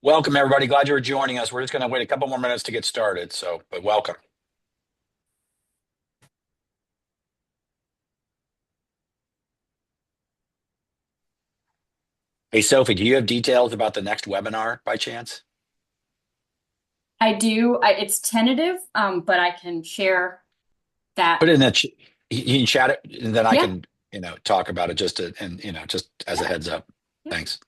Welcome, everybody. Glad you're joining us. We're just going to wait a couple more minutes to get started. But welcome. Hey, Sophie, do you have details about the next webinar by chance? I do. It's tentative, but I can share that. Put it in you can chat it, and then I Yeah, can, talk about it just as a yeah, heads up. yeah. Thanks.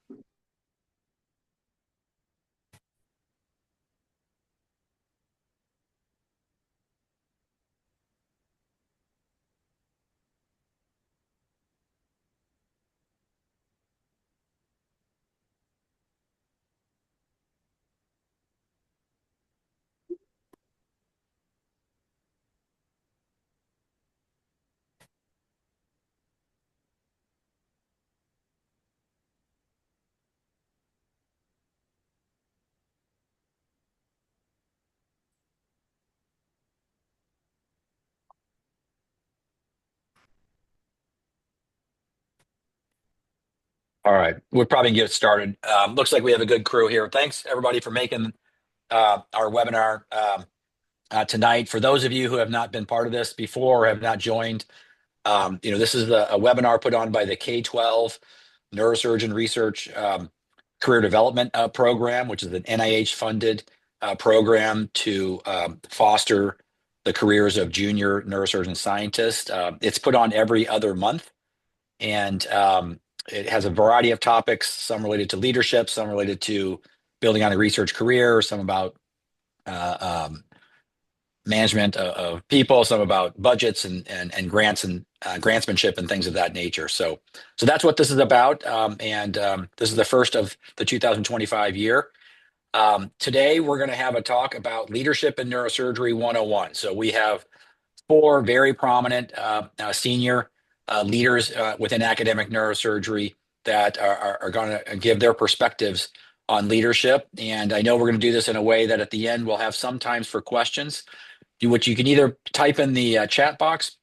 All right, we'll probably get started. Looks like we have a good crew here. Thanks, everybody, for making our webinar tonight. For those of you who have not been part of this before or have not joined, this is a webinar put on by the K12 Neurosurgeon Research Career Development Program, which is an NIH-funded program to foster the careers of junior neurosurgeon scientists. It's put on every other month, and it has a variety of topics, some related to leadership, some related to building on a research career, some about management of people, some about budgets and grants and grantsmanship and things of that nature. So that's what this is about. This is the first of the 2025 year. Today, we're going to have a talk about leadership in neurosurgery 101. So we have four very prominent senior leaders within academic neurosurgery that are going to give their perspectives on leadership. And I know we're going to do this in a way that at the end we'll have some times for questions, which you can either type in the chat box,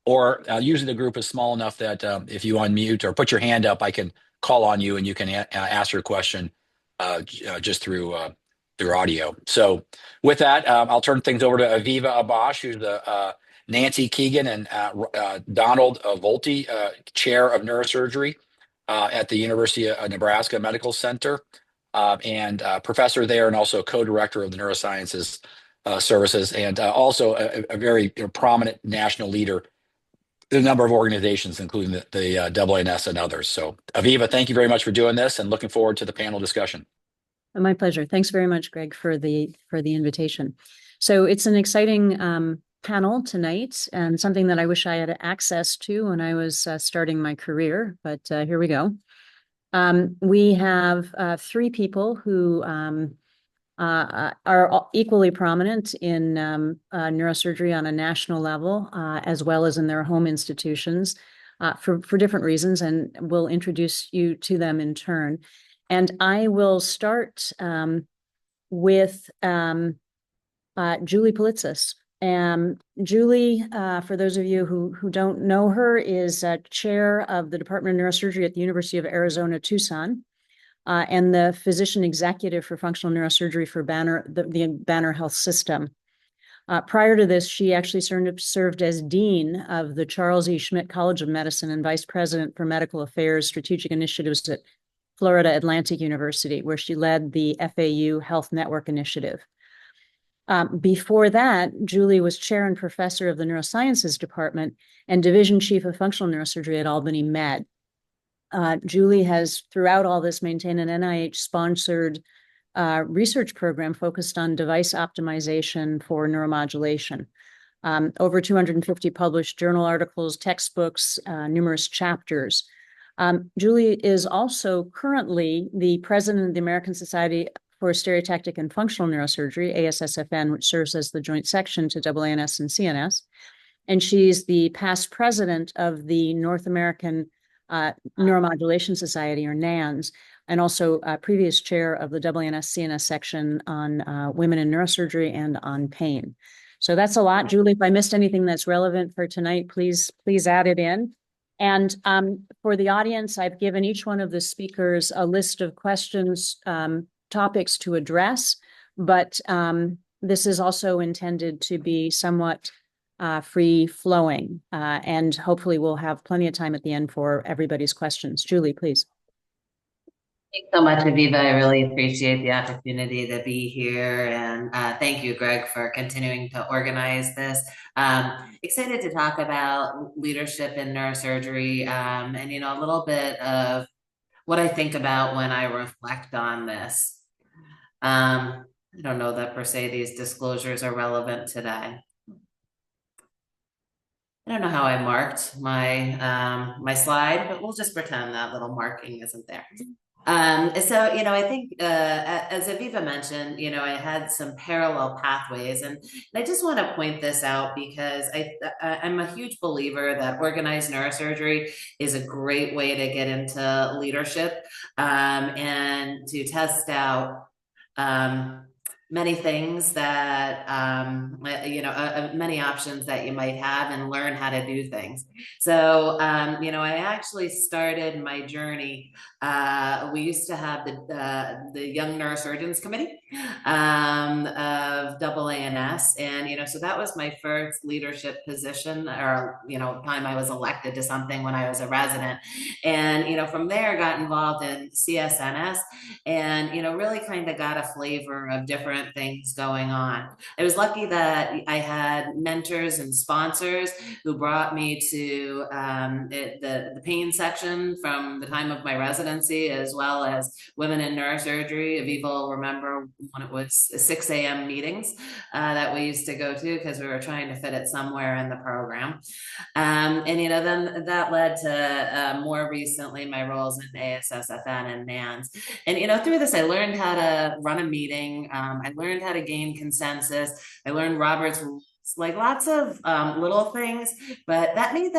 or usually the group is small enough that if you unmute or put your hand up, I can call on you and you can ask your question just through audio. So with that, I'll turn things over to Aviva Abash, who's the Nancy Keegan and Donald Volte Chair of Neurosurgery at the University of Nebraska Medical Center, and professor there, and also co-director of the Neurosciences Services, and also a very prominent national leader in a number of organizations, including the AANS and others. So Aviva, thank you very much for doing this, and looking forward to the panel discussion. My pleasure. Thanks very much, Greg, for the invitation. So it's an exciting panel tonight, and something that I wish I had access to when I was starting my career, but here we go. We have three people who are equally prominent in neurosurgery on a national level, as well as in their home institutions, for different reasons, and we'll introduce you to them in turn. And I will start with Julie Politzis. Julie, for those of you who don't know her, is chair of the Department of Neurosurgery at the University of Arizona, Tucson, and the physician executive for functional neurosurgery for the Banner Health System. Prior to this, she actually served as dean of the Charles E. Schmidt College of Medicine and vice president for medical affairs strategic initiatives at Florida Atlantic University, where she led the FAU Health Network Initiative. Before that, Julie was chair and professor of the Neurosciences Department and division chief of functional neurosurgery at Albany Med. Julie has, throughout all this, maintained an NIH-sponsored research program focused on device optimization for neuromodulation. Over 250 published journal articles, textbooks, numerous chapters. Julie is also currently the president of the American Society for Stereotactic and Functional Neurosurgery, ASSFN, which serves as the joint section to AANS and CNS. And she's the past president of the North American Neuromodulation Society, or NANS, and also previous chair of the AANS CNS section on women in neurosurgery and on pain. So that's a lot. Julie, if I missed anything that's relevant for tonight, please add it in. And for the audience, I've given each one of the speakers a list of questions topics to address, but this is also intended to be somewhat free flowing, and hopefully we'll have plenty of time at the end for everybody's questions. Julie, please. Thanks so much, Aviva. I really appreciate the opportunity to be here. And thank you, Greg, for continuing to organize this. Excited to talk about leadership in neurosurgery, and, a little bit of what I think about when I reflect on this. I don't know that per se these disclosures are relevant today. I don't know how I marked my my slide, but we'll just pretend that little marking isn't there. So, I think, as Aviva mentioned, I had some parallel pathways, and I just want to point this out because I'm a huge believer that organized neurosurgery is a great way to get into leadership, and to test out, many things that, many options that you might have and learn how to do things. So, I actually started my journey. We used to have the Young Neurosurgeons Committee of AANS, and so that was my first leadership position, or time I was elected to something when I was a resident, and from there got involved in CSNS, and really kind of got a flavor of different things going on. I was lucky that I had mentors and sponsors who brought me to the pain section from the time of my residency, as well as women in neurosurgery. Aviva will remember when it was 6 a.m. meetings that we used to go to because we were trying to fit it somewhere in the program. And then that led to more recently my roles in ASSFN and NANS. And through this, I learned how to run a meeting. I learned how to gain consensus. I learned Robert's rules, like lots of little things, but that made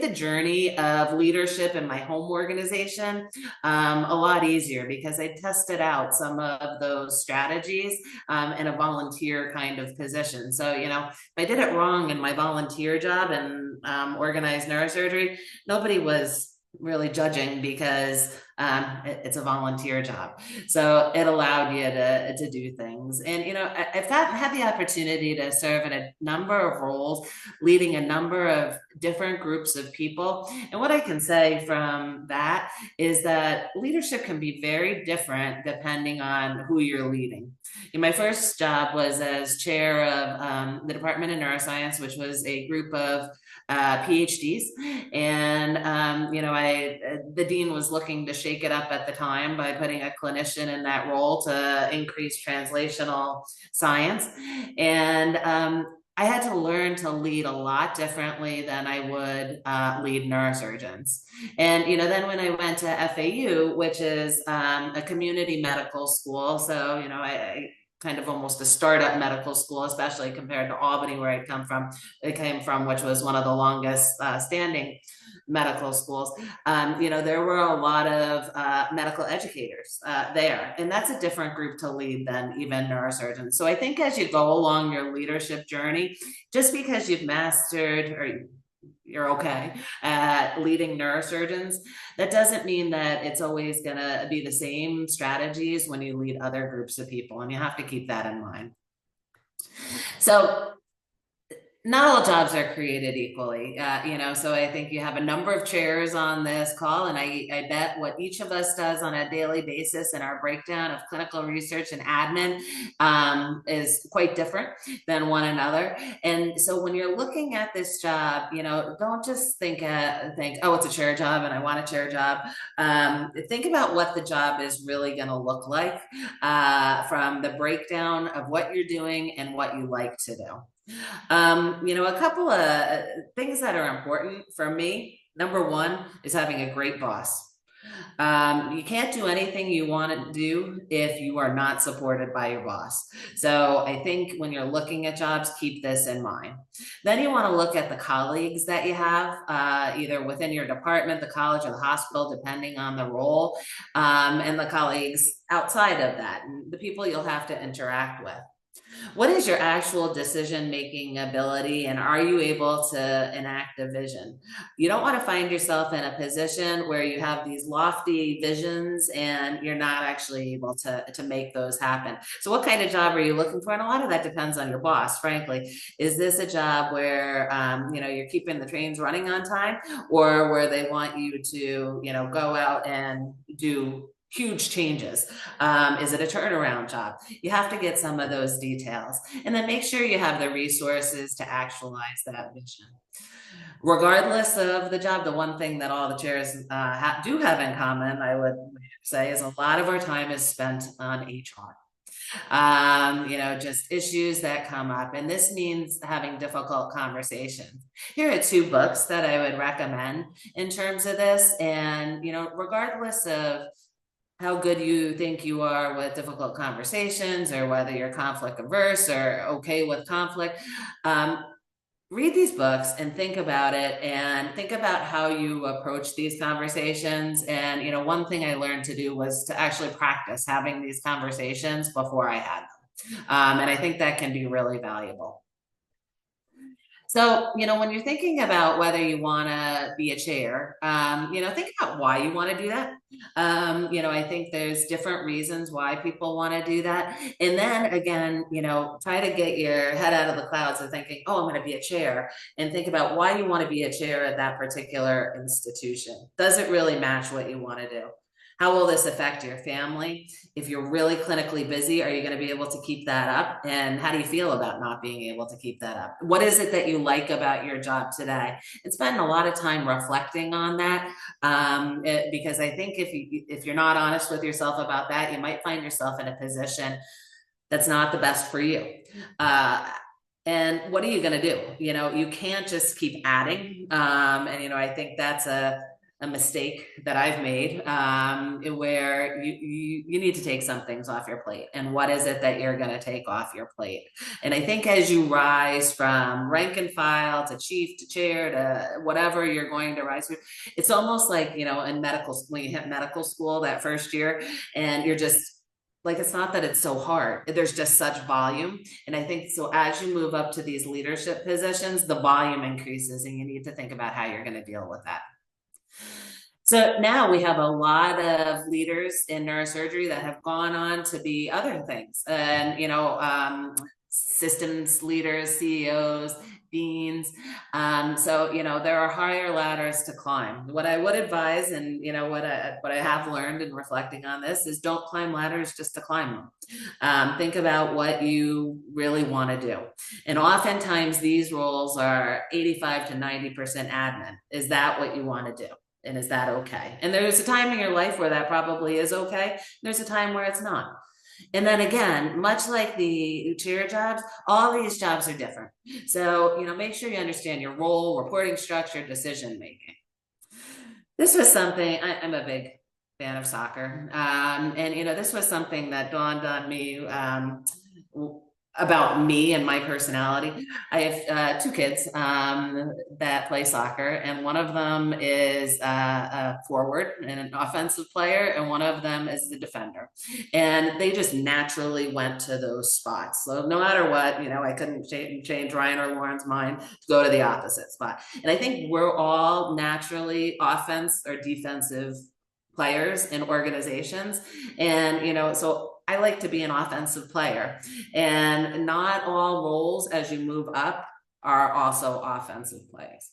the journey of leadership in my home organization a lot easier, because I tested out some of those strategies in a volunteer kind of position. So, if I did it wrong in my volunteer job in organized neurosurgery, nobody was really judging, because it's a volunteer job. So it allowed you to do things. And, I've had the opportunity to serve in a number of roles, leading a number of different groups of people. And what I can say from that is that leadership can be very different depending on who you're leading. My first job was as chair of the Department of Neuroscience, which was a group of PhDs, and the dean was looking to shake it up at the time by putting a clinician in that role to increase translational science, and I had to learn to lead a lot differently than I would lead neurosurgeons. And then when I went to FAU, which is a community medical school, so I kind of almost a startup medical school, especially compared to Albany, where it came from, which was one of the longest standing medical schools. There were a lot of medical educators there, and that's a different group to lead than even neurosurgeons. So I think as you go along your leadership journey, just because you've mastered or you're okay at leading neurosurgeons, that doesn't mean that it's always going to be the same strategies when you lead other groups of people, and you have to keep that in mind. So not all jobs are created equally, so I think you have a number of chairs on this call, and I bet what each of us does on a daily basis in our breakdown of clinical research and admin is quite different than one another. And so when you're looking at this job, don't just think, oh, it's a chair job and I want a chair job. Think about what the job is really going to look like from the breakdown of what you're doing and what you like to do. A couple of things that are important for me. Number one is having a great boss. You can't do anything you want to do if you are not supported by your boss. So I think when you're looking at jobs, keep this in mind. Then you want to look at the colleagues that you have, either within your department, the college, or the hospital, depending on the role, and the colleagues outside of that, and the people you'll have to interact with. What is your actual decision-making ability, and are you able to enact a vision? You don't want to find yourself in a position where you have these lofty visions and you're not actually able to make those happen. So what kind of job are you looking for? And a lot of that depends on your boss, frankly. Is this a job where you're keeping the trains running on time, or where they want you to, go out and do huge changes? Is it a turnaround job? You have to get some of those details, and then make sure you have the resources to actualize that vision. Regardless of the job, the one thing that all the chairs do have in common, I would say, is a lot of our time is spent on HR. Just issues that come up. And this means having difficult conversations. Here are 2 books that I would recommend in terms of this. And, regardless of how good you think you are with difficult conversations, or whether you're conflict averse or okay with conflict, read these books and think about it, and think about how you approach these conversations. And, one thing I learned to do was to actually practice having these conversations before I had them. And I think that can be really valuable. So, when you're thinking about whether you want to be a chair, think about why you want to do that. I think there's different reasons why people want to do that. And then again, try to get your head out of the clouds of thinking, oh, I'm going to be a chair, and think about why you want to be a chair at that particular institution. Does it really match what you want to do? How will this affect your family? If you're really clinically busy, are you going to be able to keep that up? And how do you feel about not being able to keep that up? What is it that you like about your job today? And spend a lot of time reflecting on that, because I think if you're not honest with yourself about that, you might find yourself in a position that's not the best for you. And what are you going to do? You can't just keep adding. And I think that's a mistake that I've made, where you need to take some things off your plate. And what is it that you're going to take off your plate? And I think as you rise from rank and file to chief to chair to whatever you're going to rise to, it's almost like, in medical, when you hit medical school that first year, and you're just like, it's not that it's so hard. There's just such volume. And I think so as you move up to these leadership positions, the volume increases, and you need to think about how you're going to deal with that. So now we have a lot of leaders in neurosurgery that have gone on to be other things, and systems leaders, CEOs, deans. So there are higher ladders to climb. What I would advise, and what I have learned in reflecting on this, is don't climb ladders just to climb them. Think about what you really want to do. And oftentimes these roles are 85 to 90% admin. Is that what you want to do? And is that okay? And there's a time in your life where that probably is okay. There's a time where it's not. And then again, much like the chair jobs, all these jobs are different. So, make sure you understand your role, reporting structure, decision making. This was something, I'm a big fan of soccer. And, this was something that dawned on me about me and my personality. I have 2 kids that play soccer, and one of them is a forward and an offensive player, and one of them is the defender. And they just naturally went to those spots. So no matter what, I couldn't change Ryan or Lauren's mind to go to the opposite spot. And I think we're all naturally offense or defensive players in organizations. And, so I like to be an offensive player, and not all roles as you move up are also offensive plays.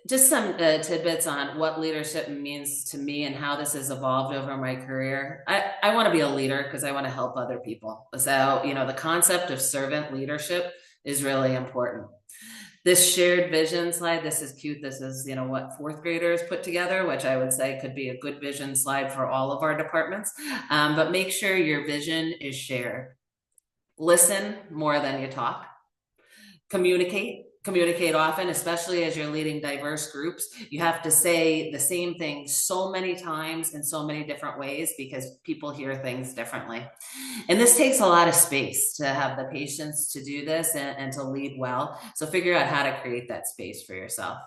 Just some tidbits on what leadership means to me and how this has evolved over my career. I want to be a leader because I want to help other people. So, the concept of servant leadership is really important. This shared vision slide, this is cute. This is, what 4th graders put together, which I would say could be a good vision slide for all of our departments. But make sure your vision is shared. Listen more than you talk. Communicate often, especially as you're leading diverse groups. You have to say the same thing so many times in so many different ways, because people hear things differently. And this takes a lot of space to have the patience to do this and to lead well. So figure out how to create that space for yourself.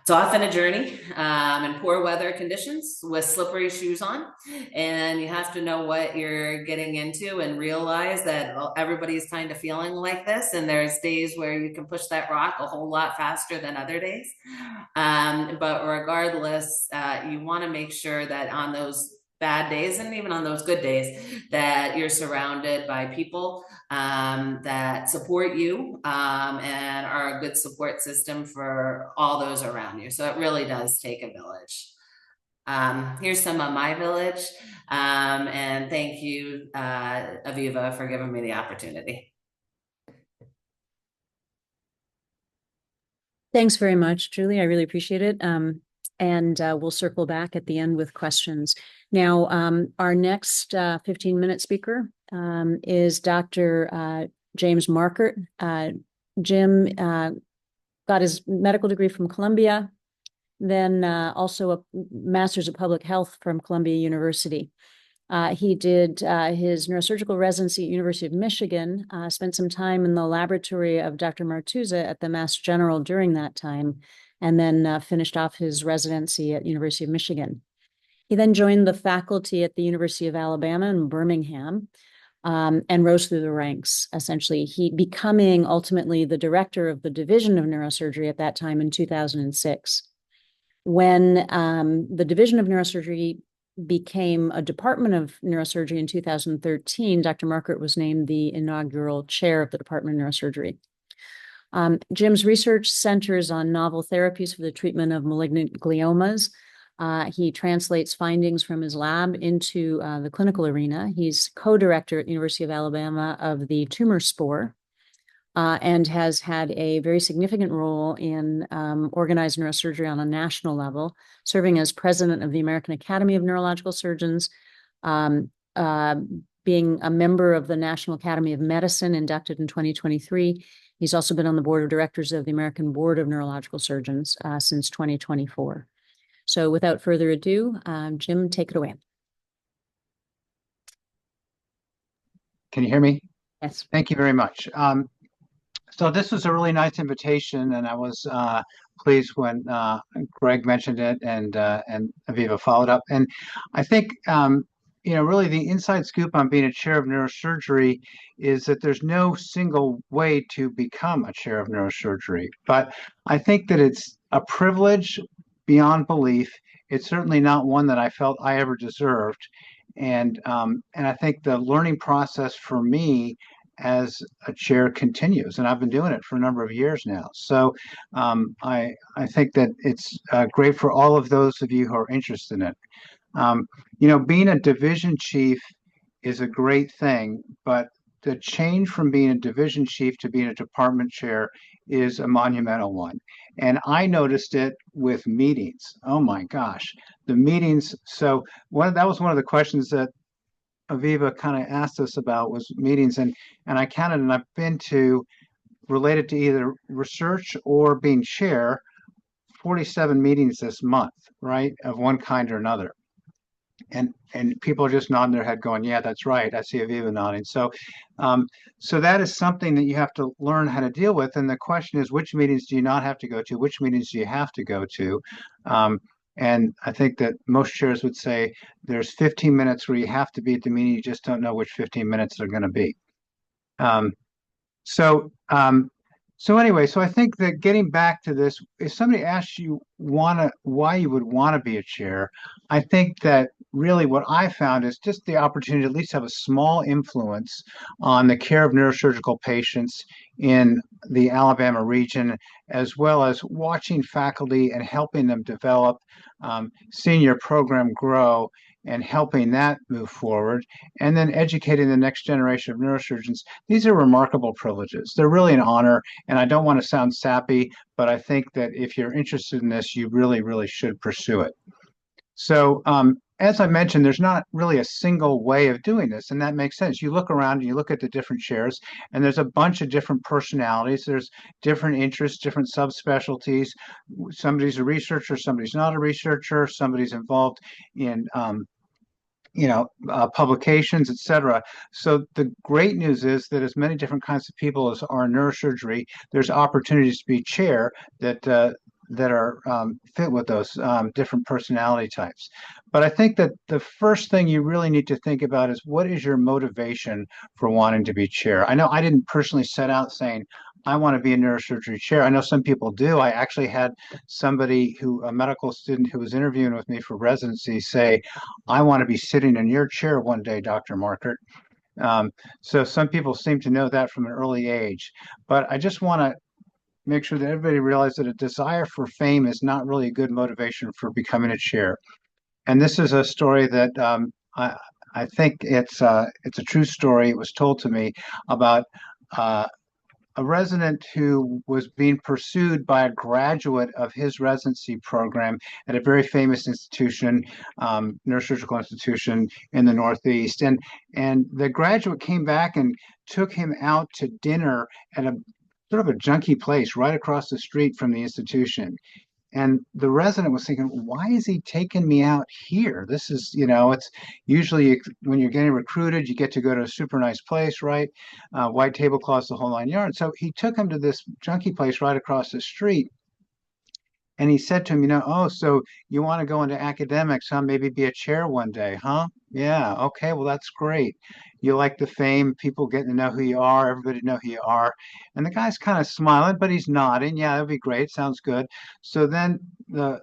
It's often a journey in poor weather conditions with slippery shoes on, and you have to know what you're getting into and realize that everybody's kind of feeling like this, and there's days where you can push that rock a whole lot faster than other days. But regardless, you want to make sure that on those bad days and even on those good days that you're surrounded by people that support you and are a good support system for all those around you. So it really does take a village. Here's some of my village. And thank you, Aviva, for giving me the opportunity. Thanks very much, Julie. I really appreciate it. And we'll circle back at the end with questions. Now, our next 15-minute speaker is Dr. James Markert. Jim got his medical degree from Columbia, then also a master's of public health from Columbia University. He did his neurosurgical residency at University of Michigan, spent some time in the laboratory of Dr. Martuzza at the Mass General during that time, and then finished off his residency at University of Michigan. He then joined the faculty at the University of Alabama in Birmingham and rose through the ranks, essentially. He becoming ultimately the director of the Division of Neurosurgery at that time in 2006. When the Division of Neurosurgery became a Department of Neurosurgery in 2013, Dr. Markert was named the inaugural chair of the Department of Neurosurgery. Jim's research centers on novel therapies for the treatment of malignant gliomas. He translates findings from his lab into the clinical arena. He's co-director at University of Alabama of the tumor spore and has had a very significant role in organized neurosurgery on a national level, serving as president of the American Academy of Neurological Surgeons, being a member of the National Academy of Medicine, inducted in 2023. He's also been on the board of directors of the American Board of Neurological Surgeons since 2024. So without further ado, Jim, take it away. Can you hear me? Yes. Thank you very much. So this was a really nice invitation, and I was pleased when Greg mentioned it and Aviva followed up. And I think really the inside scoop on being a chair of neurosurgery is that there's no single way to become a chair of neurosurgery. But I think that it's a privilege beyond belief. It's certainly not one that I felt I ever deserved. And I think the learning process for me as a chair continues, and I've been doing it for a number of years now. So I think that it's great for all of those of you who are interested in it. Being a division chief is a great thing, but the change from being a division chief to being a department chair is a monumental one. And I noticed it with meetings. Oh my gosh, the meetings. So that was one of the questions that Aviva kind of asked us about was meetings, and I counted, and I've been to, related to either research or being chair, 47 meetings this month, right, of one kind or another. And people are just nodding their head going, yeah, that's right. I see Aviva nodding. So that is something that you have to learn how to deal with. And the question is, which meetings do you not have to go to? Which meetings do you have to go to? And I think that most chairs would say there's 15 minutes where you have to be at the meeting. You just don't know which 15 minutes they're going to be. So anyway, so I think that getting back to this, if somebody asks you why you would want to be a chair, I think that really what I found is just the opportunity to at least have a small influence on the care of neurosurgical patients in the Alabama region, as well as watching faculty and helping them develop, seeing your program grow and helping that move forward, and then educating the next generation of neurosurgeons. These are remarkable privileges. They're really an honor, and I don't want to sound sappy, but I think that if you're interested in this, you really, really should pursue it. So as I mentioned, there's not really a single way of doing this, and that makes sense. You look around and you look at the different chairs, and there's a bunch of different personalities. There's different interests, different subspecialties. Somebody's a researcher, somebody's not a researcher, somebody's involved in publications, etc. So the great news is that as many different kinds of people as are in neurosurgery, there's opportunities to be chair that that are fit with those different personality types. But I think that the first thing you really need to think about is what is your motivation for wanting to be chair? I know I didn't personally set out saying, I want to be a neurosurgery chair. I know some people do. I actually had somebody a medical student who was interviewing with me for residency say, I want to be sitting in your chair one day, Dr. Markert. So some people seem to know that from an early age. But I just want to make sure that everybody realizes that a desire for fame is not really a good motivation for becoming a chair. And this is a story that I think it's a true story. It was told to me about a resident who was being pursued by a graduate of his residency program at a very famous institution, neurosurgical institution in the Northeast. And the graduate came back and took him out to dinner at a sort of a junky place right across the street from the institution. And the resident was thinking, why is he taking me out here? This is, it's usually when you're getting recruited, you get to go to a super nice place, right? White tablecloths, the whole 9 yards. So he took him to this junky place right across the street. And he said to him, oh, so you want to go into academics, huh? Maybe be a chair one day, huh? Yeah, okay, well, that's great. You like the fame, people getting to know who you are, everybody know who you are. And the guy's kind of smiling, but he's nodding. Yeah, that'd be great. Sounds good. So then the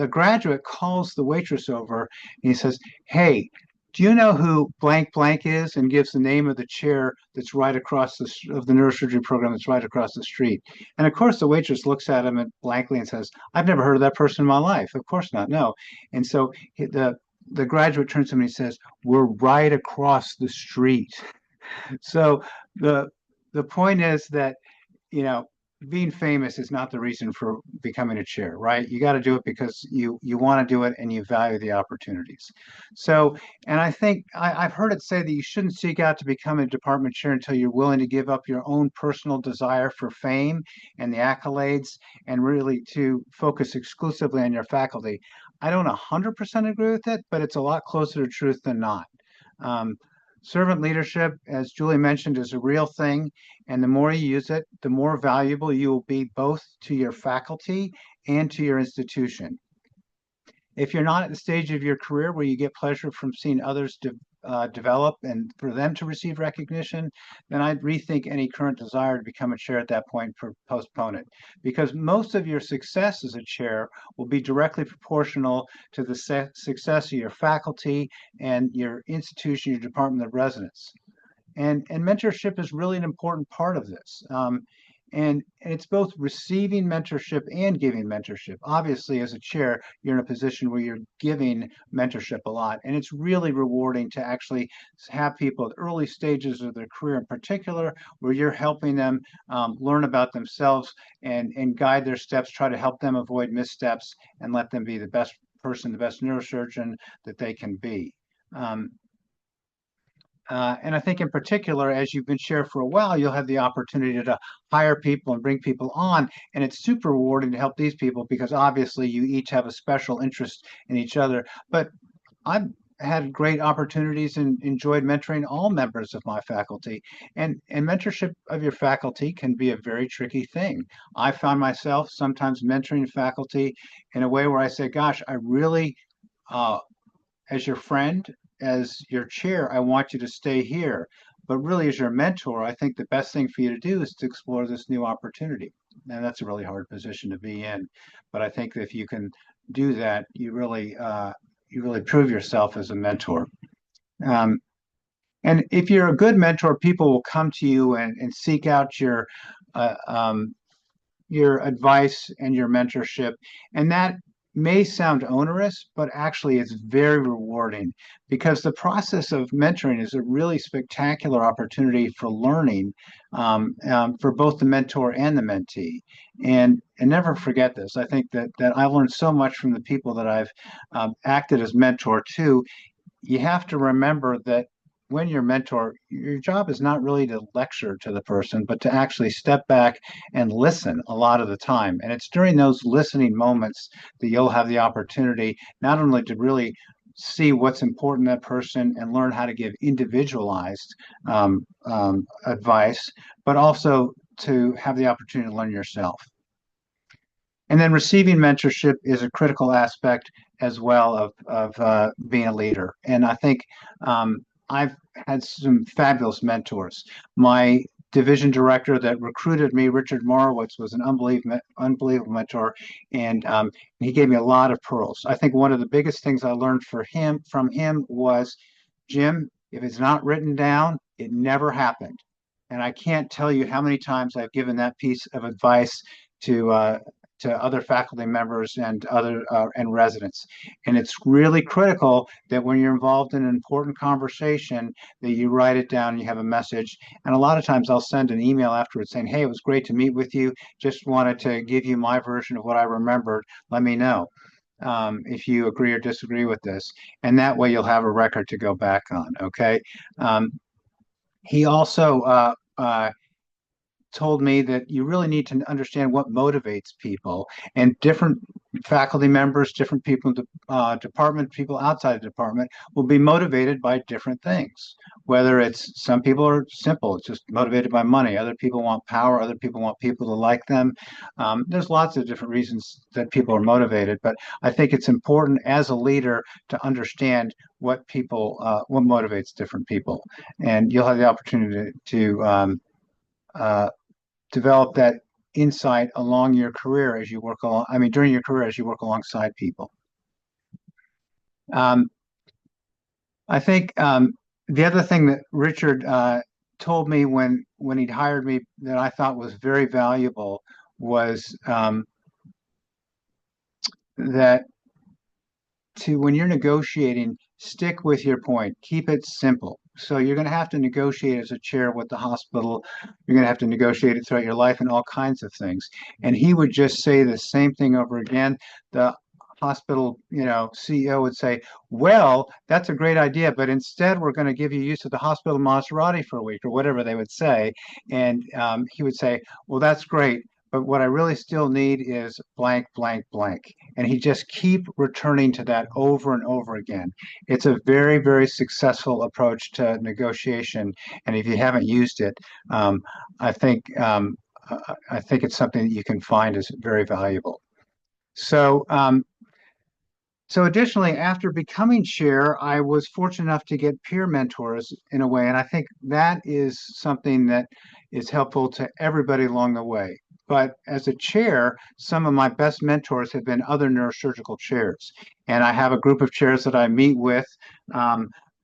graduate calls the waitress over and he says, hey, do you know who blank blank is? And gives the name of the chair that's right across of the neurosurgery program that's right across the street. And of course, the waitress looks at him blankly and says, I've never heard of that person in my life. Of course not, no. And so the graduate turns to him and he says, we're right across the street. So the point is that, being famous is not the reason for becoming a chair, right? You got to do it because you want to do it and you value the opportunities. So, and I think I've heard it say that you shouldn't seek out to become a department chair until you're willing to give up your own personal desire for fame and the accolades and really to focus exclusively on your faculty. I don't 100% agree with it, but it's a lot closer to truth than not. Servant leadership, as Julie mentioned, is a real thing. And the more you use it, the more valuable you will be both to your faculty and to your institution. If you're not at the stage of your career where you get pleasure from seeing others develop and for them to receive recognition, then I'd rethink any current desire to become a chair at that point for postpone it. Because most of your success as a chair will be directly proportional to the success of your faculty and your institution, your department of residence. And mentorship is really an important part of this. And it's both receiving mentorship and giving mentorship. Obviously, as a chair, you're in a position where you're giving mentorship a lot. And it's really rewarding to actually have people at early stages of their career in particular, where you're helping them learn about themselves and guide their steps, try to help them avoid missteps and let them be the best person, the best neurosurgeon that they can be. And I think in particular, as you've been chair for a while, you'll have the opportunity to hire people and bring people on. And it's super rewarding to help these people because obviously you each have a special interest in each other. But I've had great opportunities and enjoyed mentoring all members of my faculty. And mentorship of your faculty can be a very tricky thing. I found myself sometimes mentoring faculty in a way where I say, gosh, I really, as your friend, as your chair, I want you to stay here. But really, as your mentor, I think the best thing for you to do is to explore this new opportunity. And that's a really hard position to be in. But I think that if you can do that, you really prove yourself as a mentor. And if you're a good mentor, people will come to you and seek out your advice and your mentorship. And that may sound onerous, but actually it's very rewarding because the process of mentoring is a really spectacular opportunity for learning for both the mentor and the mentee. And never forget this. I think that I've learned so much from the people that I've acted as mentor to. You have to remember that when you're mentor, your job is not really to lecture to the person, but to actually step back and listen a lot of the time. And it's during those listening moments that you'll have the opportunity not only to really see what's important to that person and learn how to give individualized advice, but also to have the opportunity to learn yourself. And then receiving mentorship is a critical aspect as well of being a leader. And I think I've had some fabulous mentors. My division director that recruited me, Richard Morowitz, was an unbelievable mentor, and he gave me a lot of pearls. I think one of the biggest things I learned from him was, Jim, if it's not written down, it never happened. And I can't tell you how many times I've given that piece of advice to other faculty members and other and residents. And it's really critical that when you're involved in an important conversation, that you write it down and you have a message. And a lot of times I'll send an email afterwards saying, hey, it was great to meet with you. Just wanted to give you my version of what I remembered. Let me know if you agree or disagree with this. And that way you'll have a record to go back on, okay? He also told me that you really need to understand what motivates people, and different faculty members, different people in the department, people outside the department will be motivated by different things. Whether it's, some people are simple, it's just motivated by money. Other people want power. Other people want people to like them. There's lots of different reasons that people are motivated, but I think it's important as a leader to understand what motivates different people. And you'll have the opportunity to develop that insight along your career as you work along, during your career as you work alongside people. I think the other thing that Richard told me when he'd hired me that I thought was very valuable was that when you're negotiating, stick with your point, keep it simple. So you're going to have to negotiate as a chair with the hospital. You're going to have to negotiate it throughout your life and all kinds of things. And he would just say the same thing over again. The hospital, CEO would say, well, that's a great idea, but instead we're going to give you use of the hospital Maserati for a week, or whatever they would say. And he would say, well, that's great, but what I really still need is blank, blank, blank. And he just keep returning to that over and over again. It's a very, very successful approach to negotiation. And if you haven't used it, I think it's something that you can find is very valuable. So additionally, after becoming chair, I was fortunate enough to get peer mentors in a way. And I think that is something that is helpful to everybody along the way. But as a chair, some of my best mentors have been other neurosurgical chairs. And I have a group of chairs that I meet with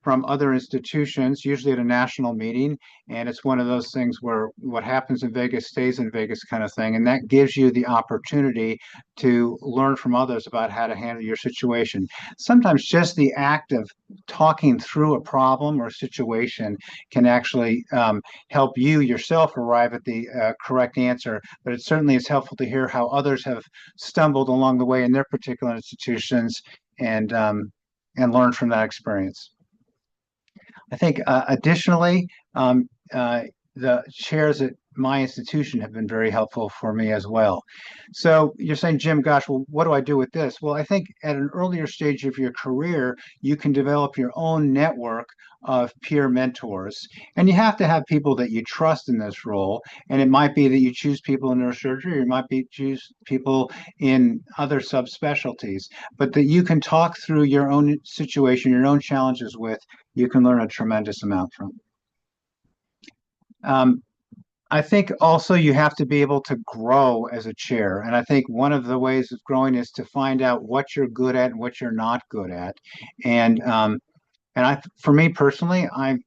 from other institutions, usually at a national meeting. And it's one of those things where what happens in Vegas stays in Vegas kind of thing. And that gives you the opportunity to learn from others about how to handle your situation. Sometimes just the act of talking through a problem or situation can actually help you yourself arrive at the correct answer. But it certainly is helpful to hear how others have stumbled along the way in their particular institutions and learn from that experience. I think additionally, the chairs at my institution have been very helpful for me as well. So you're saying, Jim, gosh, well, what do I do with this? Well, I think at an earlier stage of your career, you can develop your own network of peer mentors. And you have to have people that you trust in this role. And it might be that you choose people in neurosurgery, or you might choose people in other subspecialties, but that you can talk through your own situation, your own challenges with, you can learn a tremendous amount from. I think also you have to be able to grow as a chair. And I think one of the ways of growing is to find out what you're good at and what you're not good at. And for me personally, I've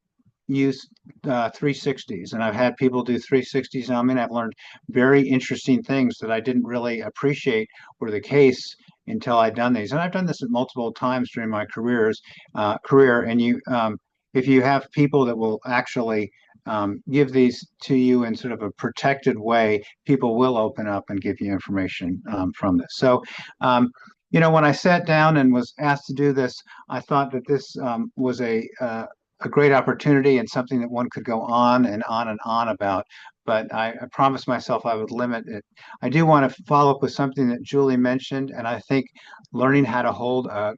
used 360s, and I've had people do 360s on me, and I've learned very interesting things that I didn't really appreciate were the case until I'd done these. And I've done this multiple times during my career. And if you have people that will actually give these to you in sort of a protected way, people will open up and give you information from this. So, when I sat down and was asked to do this, I thought that this was a great opportunity and something that one could go on and on and on about. but I promised myself I would limit it. I do want to follow up with something that Julie mentioned, and I think learning how to hold a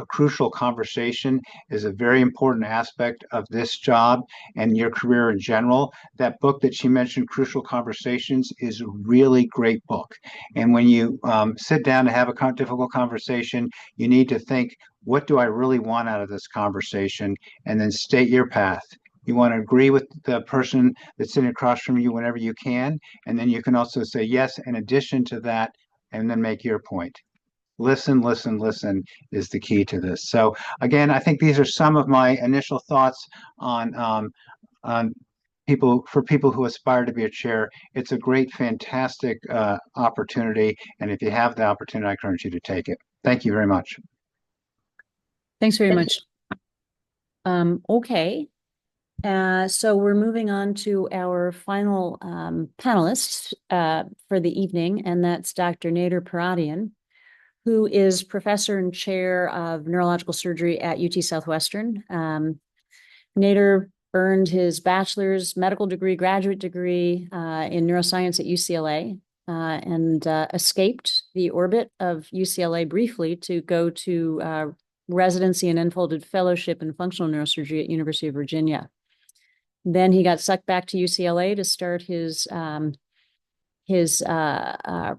crucial conversation is a very important aspect of this job and your career in general. That book that she mentioned, Crucial Conversations, is a really great book. And when you sit down to have a difficult conversation, you need to think, what do I really want out of this conversation? And then state your path. You want to agree with the person that's sitting across from you whenever you can. And then you can also say, yes, in addition to that, and then make your point. Listen, listen, listen is the key to this. So again, I think these are some of my initial thoughts on people who aspire to be a chair. It's a great, fantastic opportunity. And if you have the opportunity, I encourage you to take it. Thank you very much. Thanks very much. Okay. So we're moving on to our final panelist for the evening, and that's Dr. Nader Paradian, who is professor and chair of neurological surgery at UT Southwestern. Nader earned his bachelor's, medical degree, graduate degree in neuroscience at UCLA and escaped the orbit of UCLA briefly to go to residency and unfolded fellowship in functional neurosurgery at University of Virginia. Then he got sucked back to UCLA to start his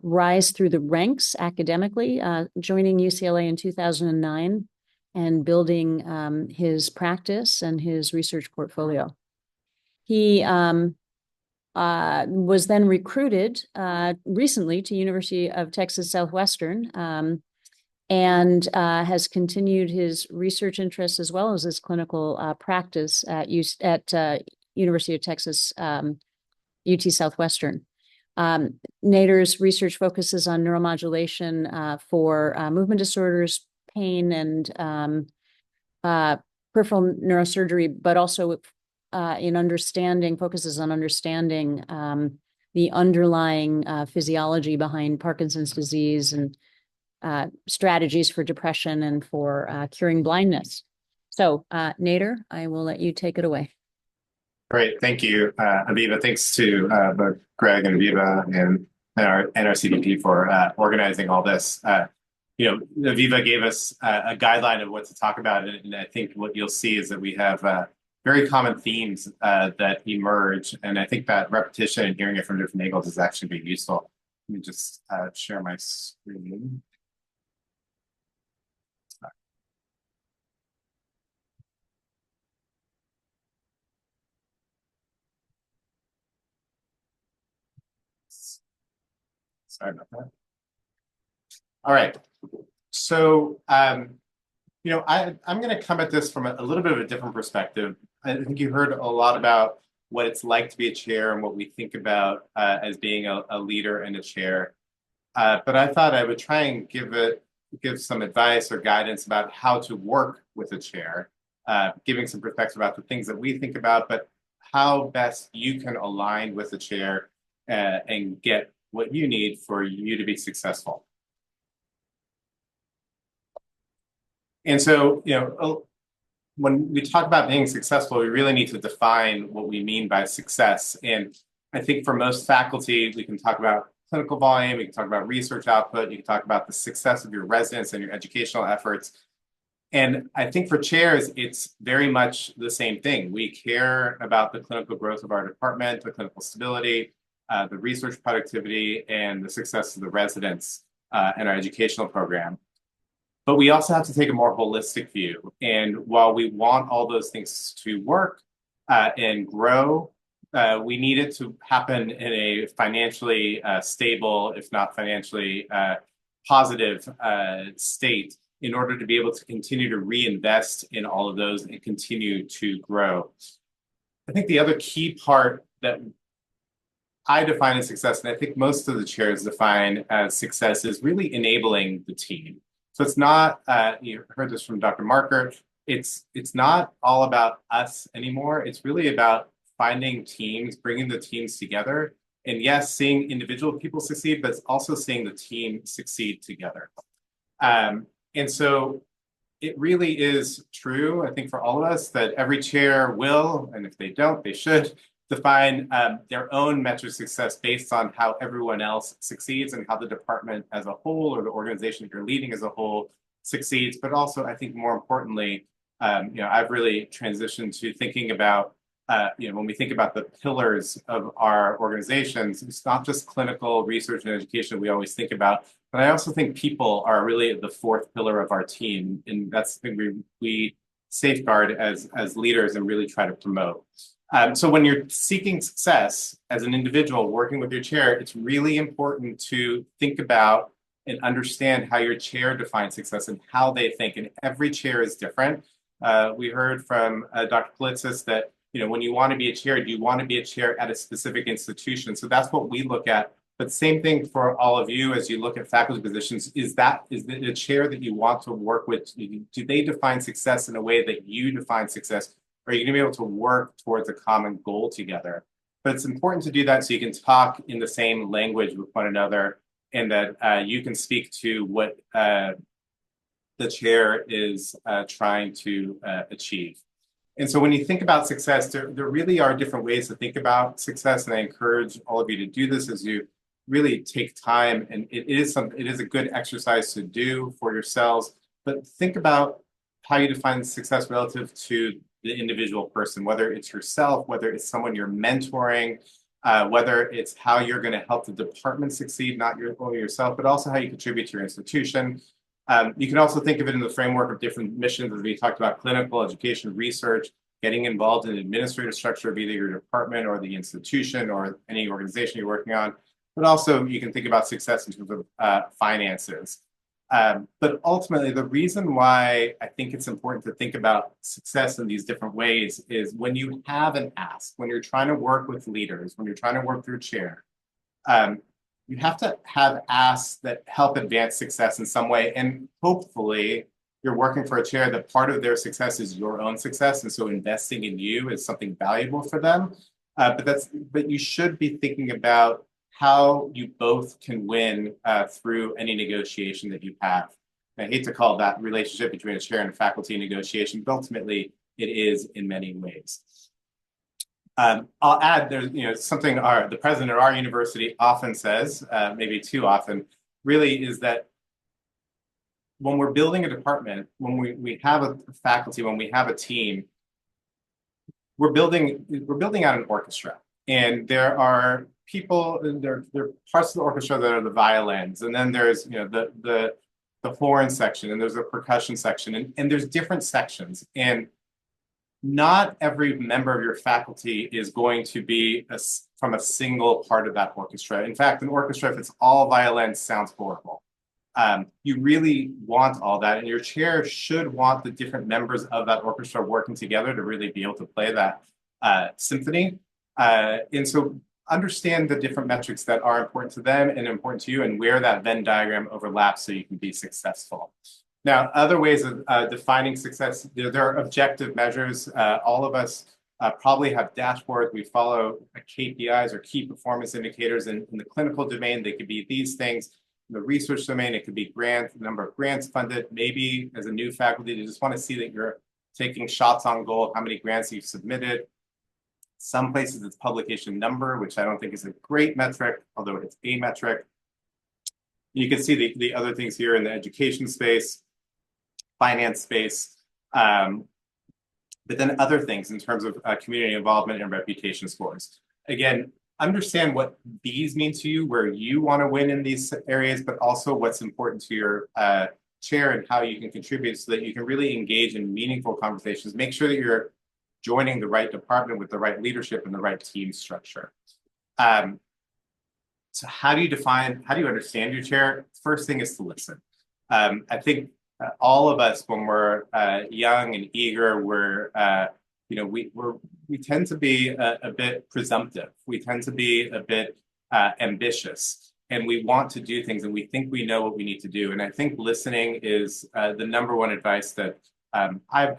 rise through the ranks academically, joining UCLA in 2009 and building his practice and his research portfolio. He was then recruited recently to University of Texas Southwestern and has continued his research interests as well as his clinical practice at University of Texas UT Southwestern. Nader's research focuses on neuromodulation for movement disorders, pain, and peripheral neurosurgery, but also focuses on understanding the underlying physiology behind Parkinson's disease and strategies for depression and for curing blindness. So, Nader, I will let you take it away. Great, thank you, Aviva. Thanks to both Greg and Aviva and our NRCDP for organizing all this. Aviva gave us a guideline of what to talk about, and I think what you'll see is that we have very common themes that emerge, and I think that repetition and hearing it from different angles is actually very useful. Let me just share my screen. Sorry about that. All right. So, I'm going to come at this from a little bit of a different perspective. I think you heard a lot about what it's like to be a chair and what we think about as being a leader in a chair. But I thought I would try and give some advice or guidance about how to work with a chair, giving some perspective about the things that we think about, but how best you can align with the chair and get what you need for you to be successful. And so, when we talk about being successful, we really need to define what we mean by success. And I think for most faculty, we can talk about clinical volume, we can talk about research output, you can talk about the success of your residents and your educational efforts. And I think for chairs, it's very much the same thing. We care about the clinical growth of our department, the clinical stability, the research productivity, and the success of the residents and our educational program. But we also have to take a more holistic view. And while we want all those things to work and grow, we need it to happen in a financially stable, if not financially positive state in order to be able to continue to reinvest in all of those and continue to grow. I think the other key part that I define as success, and I think most of the chairs define as success, is really enabling the team. So it's not, you heard this from Dr. Marker, it's not all about us anymore. It's really about finding teams, bringing the teams together. And yes, seeing individual people succeed, but it's also seeing the team succeed together. And so it really is true, I think, for all of us that every chair will, and if they don't, they should, define their own metric of success based on how everyone else succeeds and how the department as a whole or the organization that you're leading as a whole succeeds. But also, I think more importantly, I've really transitioned to thinking about, when we think about the pillars of our organizations, it's not just clinical research and education we always think about, but I also think people are really the fourth pillar of our team. And that's something we safeguard as leaders and really try to promote. So when you're seeking success as an individual working with your chair, it's really important to think about and understand how your chair defines success and how they think. And every chair is different. We heard from Dr. Kalitzis that, when you want to be a chair, do you want to be a chair at a specific institution? So that's what we look at. But same thing for all of you as you look at faculty positions, is the chair that you want to work with, do they define success in a way that you define success? Are you going to be able to work towards a common goal together? But it's important to do that so you can talk in the same language with one another and that you can speak to what the chair is trying to achieve. And so when you think about success, there really are different ways to think about success. And I encourage all of you to do this as you really take time. And it is a good exercise to do for yourselves. But think about how you define success relative to the individual person, whether it's yourself, whether it's someone you're mentoring, whether it's how you're going to help the department succeed, not only yourself, but also how you contribute to your institution. You can also think of it in the framework of different missions, as we talked about: clinical, education, research, getting involved in the administrative structure of either your department or the institution or any organization you're working on. But also you can think about success in terms of finances. But ultimately, the reason why I think it's important to think about success in these different ways is when you have an ask, when you're trying to work with leaders, when you're trying to work through chair, you have to have asks that help advance success in some way. And hopefully you're working for a chair that part of their success is your own success. And so investing in you is something valuable for them. But you should be thinking about how you both can win through any negotiation that you have. I hate to call that relationship between a chair and a faculty negotiation, but ultimately it is in many ways. I'll add, there's something the president of our university often says, maybe too often, really, is that when we're building a department, when we have a faculty, when we have a team, we're building out an orchestra. And there are people, there are parts of the orchestra that are the violins, and then there's the horn section, and there's a percussion section, and there's different sections. And not every member of your faculty is going to be from a single part of that orchestra. In fact, an orchestra, if it's all violins, sounds horrible. You really want all that, and your chair should want the different members of that orchestra working together to really be able to play that symphony. And so understand the different metrics that are important to them and important to you, and where that Venn diagram overlaps so you can be successful. Now, other ways of defining success, there are objective measures. All of us probably have dashboards. We follow KPIs or key performance indicators. In the clinical domain, they could be these things. In the research domain, it could be the number of grants funded. Maybe as a new faculty, you just want to see that you're taking shots on goal, how many grants you've submitted. Some places it's publication number, which I don't think is a great metric, although it's a metric. You can see the other things here in the education space, finance space, but then other things in terms of community involvement and reputation scores. Again, understand what these mean to you, where you want to win in these areas, but also what's important to your chair and how you can contribute so that you can really engage in meaningful conversations. Make sure that you're joining the right department with the right leadership and the right team structure. So how do you understand your chair? First thing is to listen. I think all of us, when we're young and eager, we tend to be a bit presumptive. We tend to be a bit ambitious, and we want to do things, and we think we know what we need to do. And I think listening is the number one advice that I've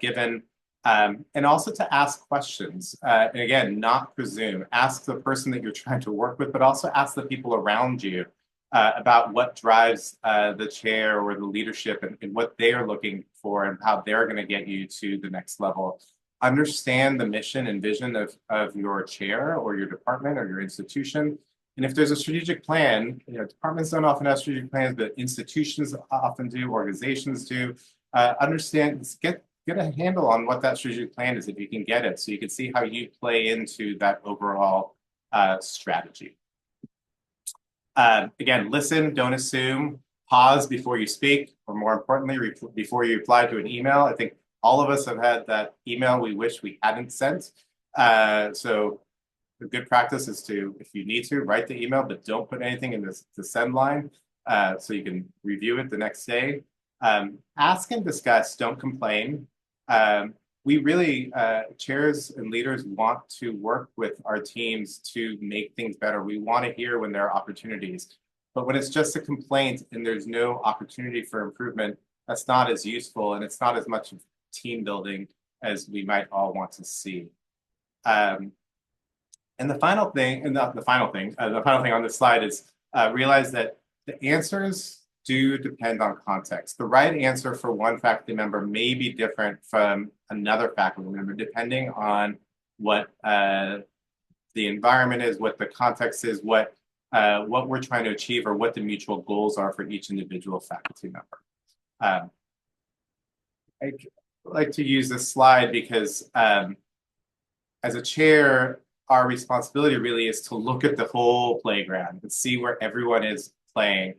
given. And also to ask questions. And again, not presume. Ask the person that you're trying to work with, but also ask the people around you about what drives the chair or the leadership and what they are looking for and how they're going to get you to the next level. understand the mission and vision of your chair or your department or your institution. And if there's a strategic plan, departments don't often have strategic plans, but institutions often do, organizations do. Understand, get a handle on what that strategic plan is if you can get it, so you can see how you play into that overall strategy. Again, listen, don't assume, pause before you speak, or more importantly, before you reply to an email. I think all of us have had that email we wish we hadn't sent. So the good practice is to, if you need to, write the email, but don't put anything in the send line, so you can review it the next day. Ask and discuss, don't complain. We really, chairs and leaders want to work with our teams to make things better. We want to hear when there are opportunities. But when it's just a complaint and there's no opportunity for improvement, that's not as useful, and it's not as much team building as we might all want to see. And the final thing, and not the final thing, the final thing on this slide is realize that the answers do depend on context. The right answer for one faculty member may be different from another faculty member, depending on what the environment is, what the context is, what we're trying to achieve, or what the mutual goals are for each individual faculty member. I like to use this slide because as a chair, our responsibility really is to look at the whole playground and see where everyone is playing.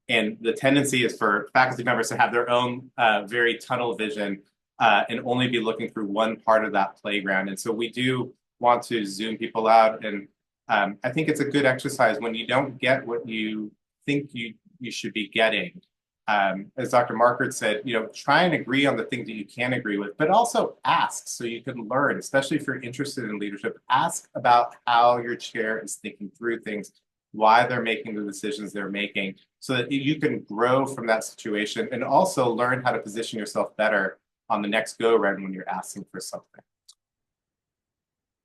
And the tendency is for faculty members to have their own very tunnel vision and only be looking through one part of that playground. And so we do want to zoom people out. And I think it's a good exercise when you don't get what you think you should be getting. As Dr. Markert said, try and agree on the things that you can agree with, but also ask so you can learn, especially if you're interested in leadership. Ask about how your chair is thinking through things, why they're making the decisions they're making, so that you can grow from that situation and also learn how to position yourself better on the next go around when you're asking for something.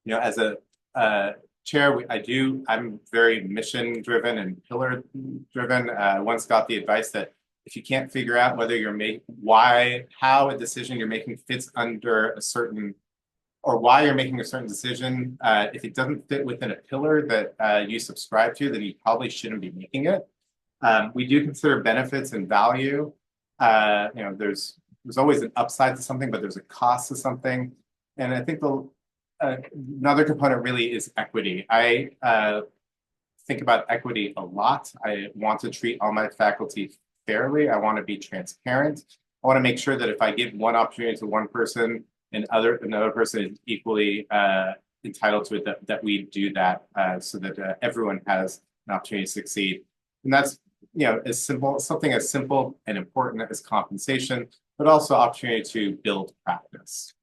As a chair, I'm very mission driven and pillar driven. I once got the advice that if you can't figure out whether how a decision you're making fits under a certain, or why you're making a certain decision, if it doesn't fit within a pillar that you subscribe to, then you probably shouldn't be making it. We do consider benefits and value. There's always an upside to something, but there's a cost to something. And I think another component really is equity. I think about equity a lot. I want to treat all my faculty fairly. I want to be transparent. I want to make sure that if I give one opportunity to one person and another person is equally entitled to it, that we do that so that everyone has an opportunity to succeed. And that's something as simple and important as compensation, but also opportunity to build practice.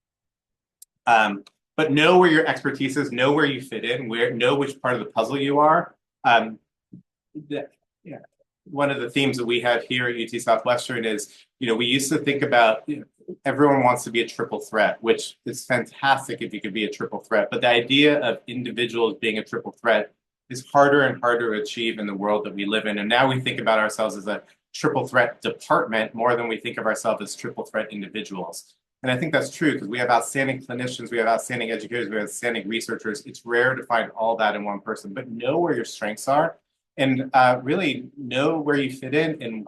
But know where your expertise is, know where you fit in, know which part of the puzzle you are. One of the themes that we have here at UT Southwestern is, we used to think about, everyone wants to be a triple threat, which is fantastic if you could be a triple threat. But the idea of individuals being a triple threat is harder and harder to achieve in the world that we live in. And now we think about ourselves as a triple threat department more than we think of ourselves as triple threat individuals. And I think that's true because we have outstanding clinicians, we have outstanding educators, we have outstanding researchers. It's rare to find all that in one person, but know where your strengths are and really know where you fit in and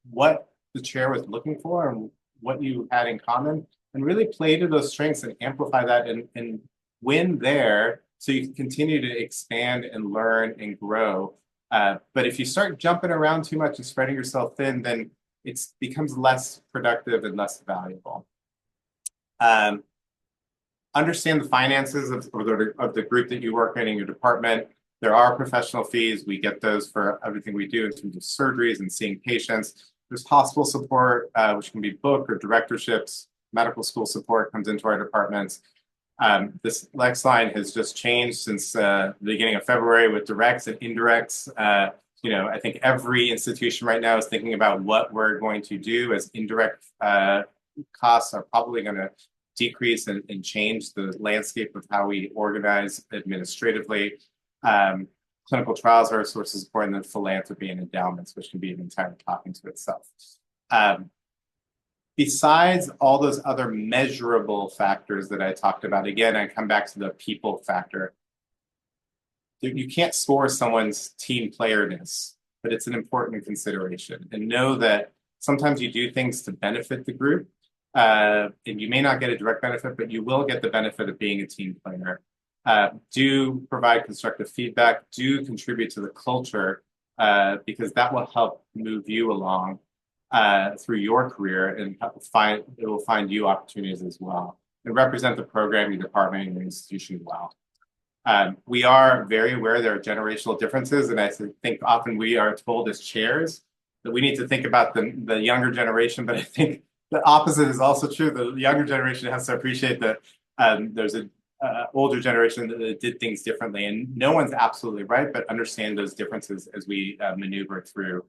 what the chair was looking for and what you had in common, and really play to those strengths and amplify that and win there so you can continue to expand and learn and grow. But if you start jumping around too much and spreading yourself thin, then it becomes less productive and less valuable. Understand the finances of the group that you work in your department. There are professional fees. We get those for everything we do in terms of surgeries and seeing patients. There's hospital support, which can be book or directorships. Medical school support comes into our departments. This next line has just changed since the beginning of February with directs and indirects. I think every institution right now is thinking about what we're going to do, as indirect costs are probably going to decrease and change the landscape of how we organize administratively. Clinical trials are a source of support, and then philanthropy and endowments, which can be an entire topic to itself. besides all those other measurable factors that I talked about, again, I come back to the people factor. You can't score someone's team playerness, but it's an important consideration. And know that sometimes you do things to benefit the group, and you may not get a direct benefit, but you will get the benefit of being a team player. Do provide constructive feedback, do contribute to the culture, because that will help move you along through your career, and it will find you opportunities as well, and represent the program, your department, and your institution well. We are very aware there are generational differences, and I think often we are told as chairs that we need to think about the younger generation, but I think the opposite is also true. The younger generation has to appreciate that there's an older generation that did things differently, and no one's absolutely right, but understand those differences as we maneuver through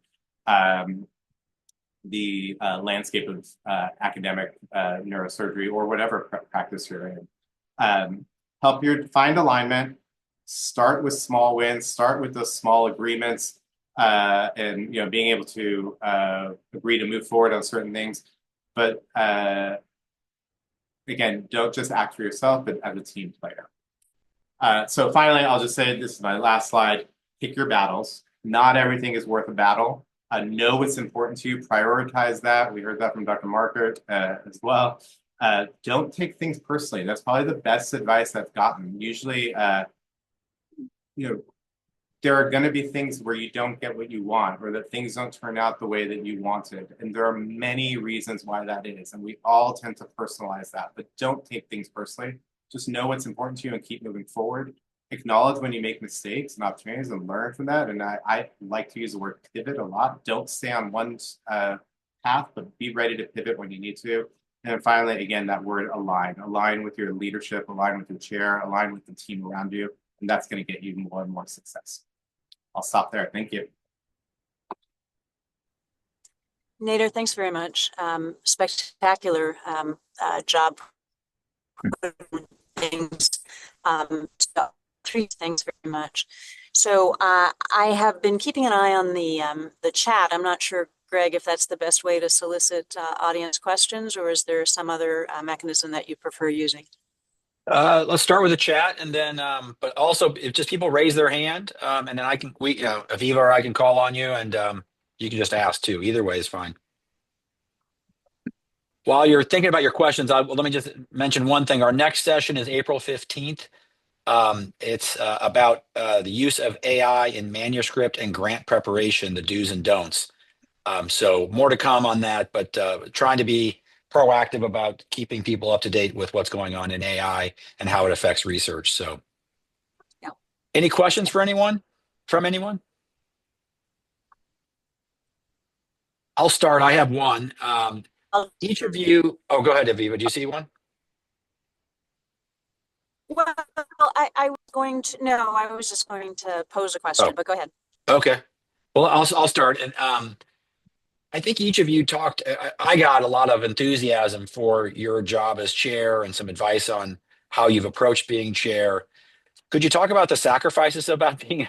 the landscape of academic neurosurgery or whatever practice you're in. Help you find alignment, start with small wins, start with those small agreements, and being able to agree to move forward on certain things. But again, don't just act for yourself, but as a team player. So finally, I'll just say, this is my last slide, pick your battles. Not everything is worth a battle. Know what's important to you, prioritize that. We heard that from Dr. Markert as well. Don't take things personally. That's probably the best advice I've gotten. Usually, there are going to be things where you don't get what you want, or that things don't turn out the way that you wanted. And there are many reasons why that is. And we all tend to personalize that, but don't take things personally. Just know what's important to you and keep moving forward. Acknowledge when you make mistakes and opportunities and learn from that. And I like to use the word pivot a lot. Don't stay on one path, but be ready to pivot when you need to. And then finally, again, that word align. Align with your leadership, align with your chair, align with the team around you. And that's going to get you more and more success. I'll stop there. Thank you. Nader, thanks very much. Spectacular job. Things. So three things very much. So I have been keeping an eye on the chat. I'm not sure, Greg, if that's the best way to solicit audience questions, or is there some other mechanism that you prefer using? Let's start with the chat, and then, but also if just people raise their hand, and then Aviva or I can call on you, and you can just ask too. Either way is fine. While you're thinking about your questions, let me just mention one thing. Our next session is April 15th. It's about the use of AI in manuscript and grant preparation, the do's and don'ts. So more to come on that, but trying to be proactive about keeping people up to date with what's going on in AI and how it affects research. So, yeah. Any questions for anyone? From anyone? I'll start. I have one. Each of you. Oh, go ahead, Aviva. Do you see one? Well, I was going to. No, I was just going to pose a question. But go ahead. Okay. Well, I'll start. And I think each of you talked, I got a lot of enthusiasm for your job as chair and some advice on how you've approached being chair. Could you talk about the sacrifices about being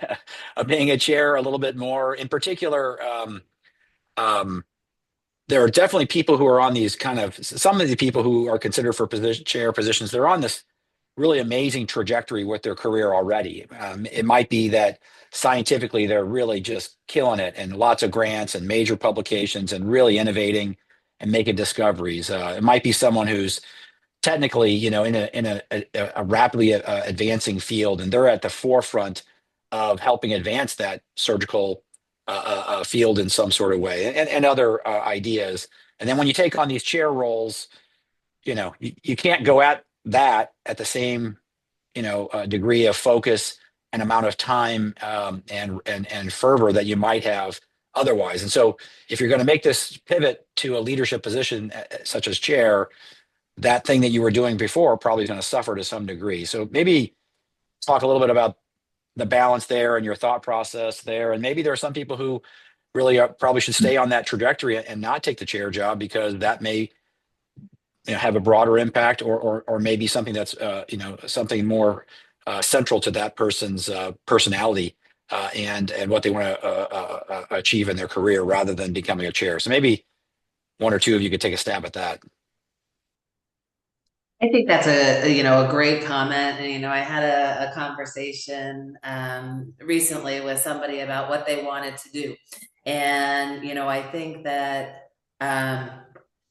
a chair a little bit more? In particular, there are definitely people who are on these some of the people who are considered for chair positions, they're on this really amazing trajectory with their career already. It might be that scientifically they're really just killing it, and lots of grants and major publications and really innovating and making discoveries. It might be someone who's technically, in a rapidly advancing field, and they're at the forefront of helping advance that surgical field in some sort of way, and other ideas. And then when you take on these chair roles, you can't go at that at the same degree of focus and amount of time and fervor that you might have otherwise. And so if you're going to make this pivot to a leadership position such as chair, that thing that you were doing before probably is going to suffer to some degree. So maybe talk a little bit about the balance there and your thought process there. And maybe there are some people who really probably should stay on that trajectory and not take the chair job, because that may have a broader impact, or maybe something that's something more central to that person's personality and what they want to achieve in their career, rather than becoming a chair. So maybe one or two of you could take a stab at that. I think that's a great comment. And, I had a conversation recently with somebody about what they wanted to do. And, I think that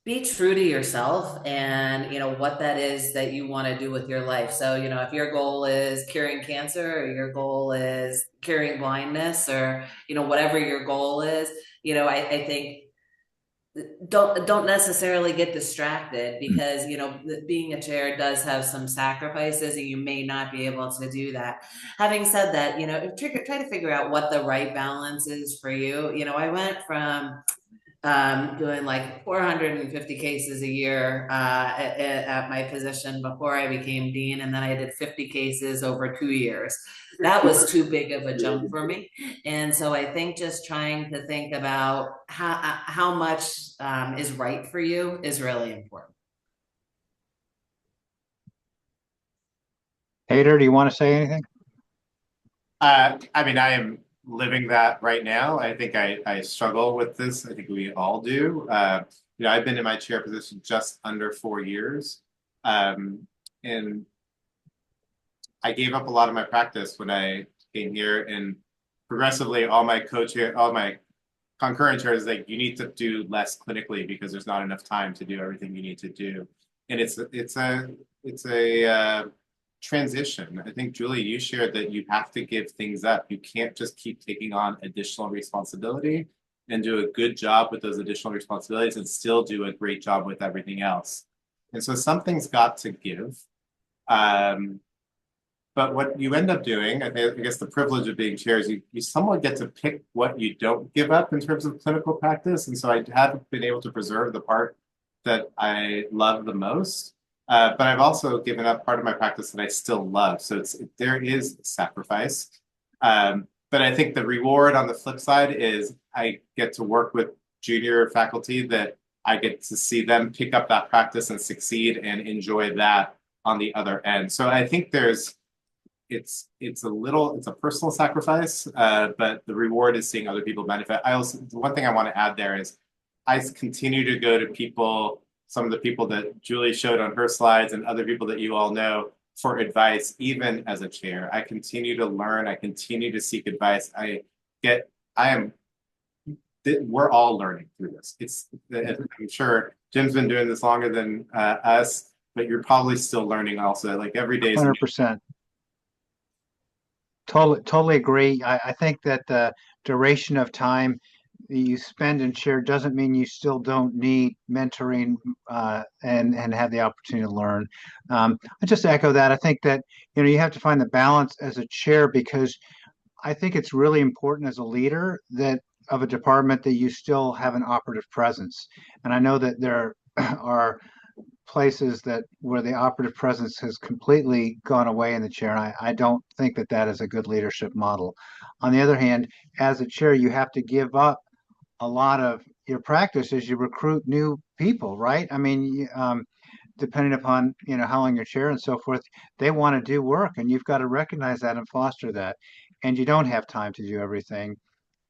be true to yourself and, what that is that you want to do with your life. So, if your goal is curing cancer or your goal is curing blindness or, whatever your goal is, I think don't necessarily get distracted because being a chair does have some sacrifices and you may not be able to do that. Having said that, try to figure out what the right balance is for you. I went from doing like 450 cases a year at my position before I became dean, and then I did 50 cases over 2 years. That was too big of a jump for me, and so I think just trying to think about how much is right for you is really important. Hader, do you want to say anything? I mean, I am living that right now. I think I struggle with this. I think we all do. I've been in my chair position just under 4 years. And I gave up a lot of my practice when I came here, and progressively all my concurrent chairs, like, you need to do less clinically because there's not enough time to do everything you need to do. And it's a transition. I think, Julie, you shared that you have to give things up. You can't just keep taking on additional responsibility and do a good job with those additional responsibilities and still do a great job with everything else. And so something's got to give. But what you end up doing, I guess the privilege of being chair is you somewhat get to pick what you don't give up in terms of clinical practice. And so I haven't been able to preserve the part that I love the most. But I've also given up part of my practice that I still love. So there is sacrifice. But I think the reward on the flip side is I get to work with junior faculty that I get to see them pick up that practice and succeed and enjoy that on the other end. So I think it's a personal sacrifice, but the reward is seeing other people benefit. The one thing I want to add there is I continue to go to people, some of the people that Julie showed on her slides and other people that you all know, for advice, even as a chair. I continue to learn. I continue to seek advice. We're all learning through this. I'm sure Jim's been doing this longer than us, but you're probably still learning also. Like, every day is 100%. Totally agree. I think that the duration of time you spend in chair doesn't mean you still don't need mentoring and have the opportunity to learn. I just echo that. I think that you have to find the balance as a chair, because I think it's really important as a leader that of a department that you still have an operative presence. And I know that there are places where the operative presence has completely gone away in the chair, and I don't think that is a good leadership model. On the other hand, as a chair, you have to give up a lot of your practice as you recruit new people, right? I mean, depending upon how long your chair and so forth, they want to do work, and you've got to recognize that and foster that. And you don't have time to do everything.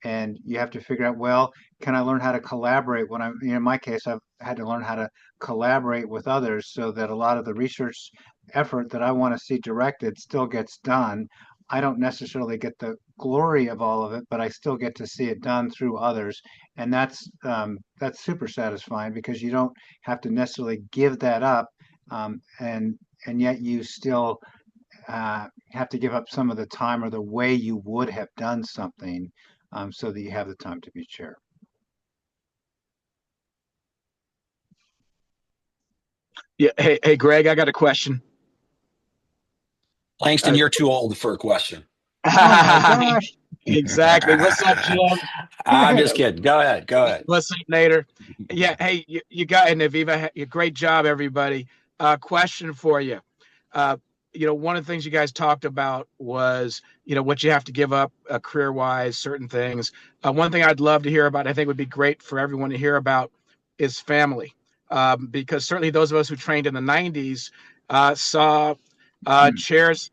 And you have to figure out, well, can I learn how to collaborate when in my case, I've had to learn how to collaborate with others so that a lot of the research effort that I want to see directed still gets done. I don't necessarily get the glory of all of it, but I still get to see it done through others. And that's super satisfying, because you don't have to necessarily give that up. And yet you still have to give up some of the time or the way you would have done something, so that you have the time to be chair. Yeah. Hey, Greg, I got a question. Langston, you're too old for a question. Oh my gosh. Exactly. What's up, Jim? I'm just kidding. Go ahead. What's up, Nader? Yeah. Hey, you got, and Aviva, great job, everybody. Question for you. One of the things you guys talked about was, what you have to give up career-wise, certain things. One thing I'd love to hear about, I think would be great for everyone to hear about, is family. Because certainly those of us who trained in the 90s saw chairs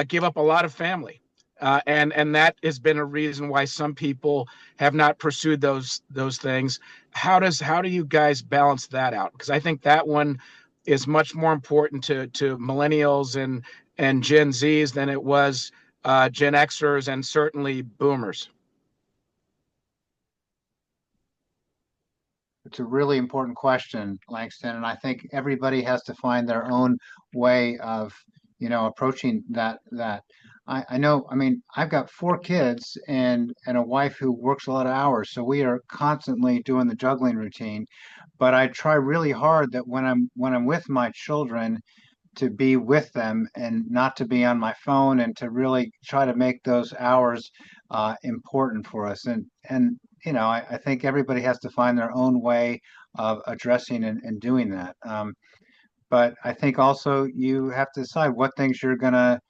give up a lot of family. And that has been a reason why some people have not pursued those things. How do you guys balance that out? Because I think that one is much more important to millennials and Gen Zs than it was Gen Xers and certainly boomers. It's a really important question, Langston, and I think everybody has to find their own way of, approaching that. I know, I mean, I've got 4 kids and a wife who works a lot of hours, so we are constantly doing the juggling routine. But I try really hard that when I'm with my children, to be with them and not to be on my phone, and to really try to make those hours important for us. And I think everybody has to find their own way of addressing and doing that. But I think also you have to decide what things you're going to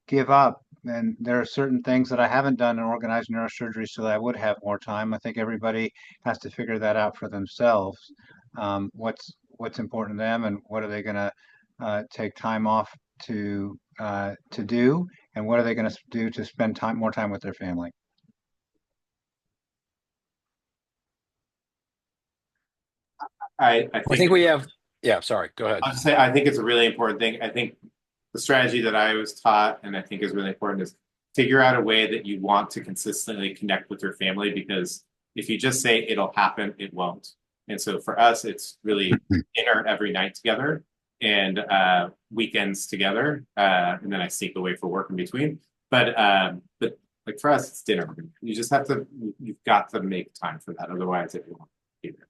give up. And there are certain things that I haven't done in organized neurosurgery so that I would have more time. I think everybody has to figure that out for themselves. What's important to them, and what are they going to take time off to do, and what are they going to do to spend more time with their family. I I think we have, yeah, sorry, go ahead. I'll just say I think it's a really important thing. I think the strategy that I was taught and I think is really important is figure out a way that you want to consistently connect with your family, because if you just say it'll happen, it won't. And so for us, it's really dinner every night together and weekends together. And then I sneak away for work in between. But like for us, it's dinner. You just have to, you've got to make time for that. Otherwise, it won't be there.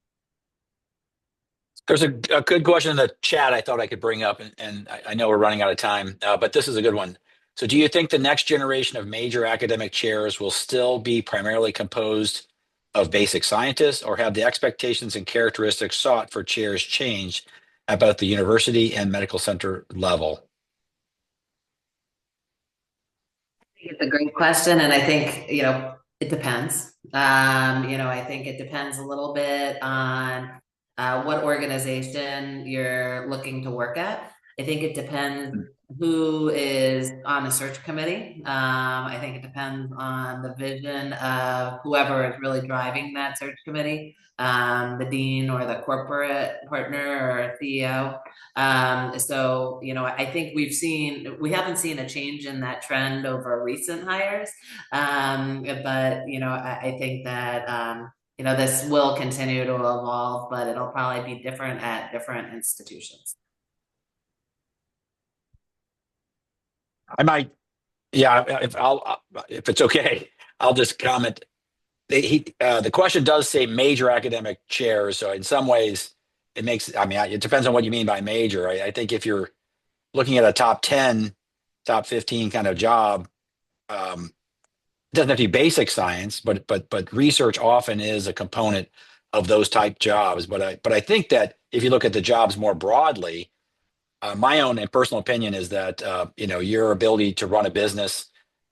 There's a good question in the chat I thought I could bring up, and I know we're running out of time, but this is a good one. So do you think the next generation of major academic chairs will still be primarily composed of basic scientists, or have the expectations and characteristics sought for chairs changed at both the university and medical center level? It's a great question, and I think it depends. I think it depends a little bit on what organization you're looking to work at. I think it depends who is on the search committee. I think it depends on the vision of whoever is really driving that search committee, the dean or the corporate partner or CEO. So I think we haven't seen a change in that trend over recent hires. But I think that this will continue to evolve, but it'll probably be different at different institutions. I might, yeah, if it's okay, I'll just comment. The question does say major academic chairs, so in some ways it makes, I mean, it depends on what you mean by major. I think if you're looking at a top 10, top 15 kind of job, it doesn't have to be basic science, but research often is a component of those type jobs. But I think that if you look at the jobs more broadly, my own and personal opinion is that your ability to run a business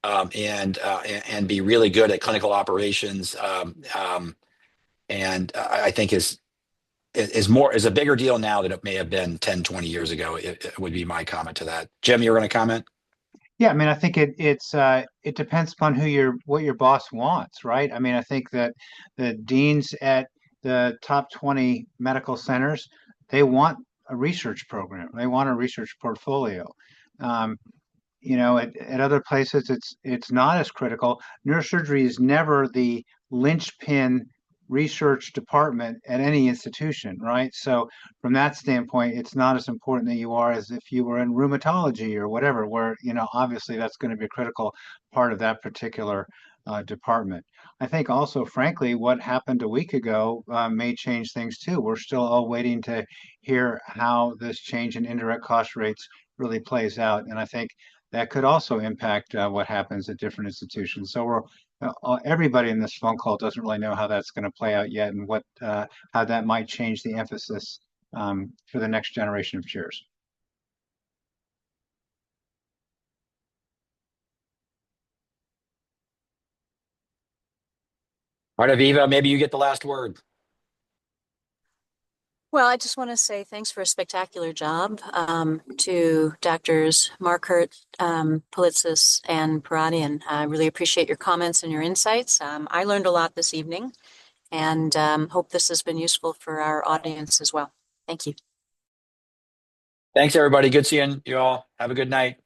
and be really good at clinical operations and I think is a bigger deal now than it may have been 10, 20 years ago. It would be my comment to that. Jim, you were going to comment? Yeah, I mean, I think it depends upon what your boss wants, right? I mean, I think that the deans at the top 20 medical centers, they want a research program. They want a research portfolio. At other places, it's not as critical. Neurosurgery is never the linchpin research department at any institution, right? So from that standpoint, it's not as important that you are as if you were in rheumatology or whatever, where, obviously that's going to be a critical part of that particular department. I think also, frankly, what happened a week ago may change things too. We're still all waiting to hear how this change in indirect cost rates really plays out. And I think that could also impact what happens at different institutions. So everybody in this phone call doesn't really know how that's going to play out yet, and how that might change the emphasis for the next generation of chairs. All right, Aviva, maybe you get the last word. Well, I just want to say thanks for a spectacular job to Doctors Markert, Politzis, and Paradian. I really appreciate your comments and your insights. I learned a lot this evening, and hope this has been useful for our audience as well. Thank you. Thanks, everybody. Good seeing you all. Have a good night.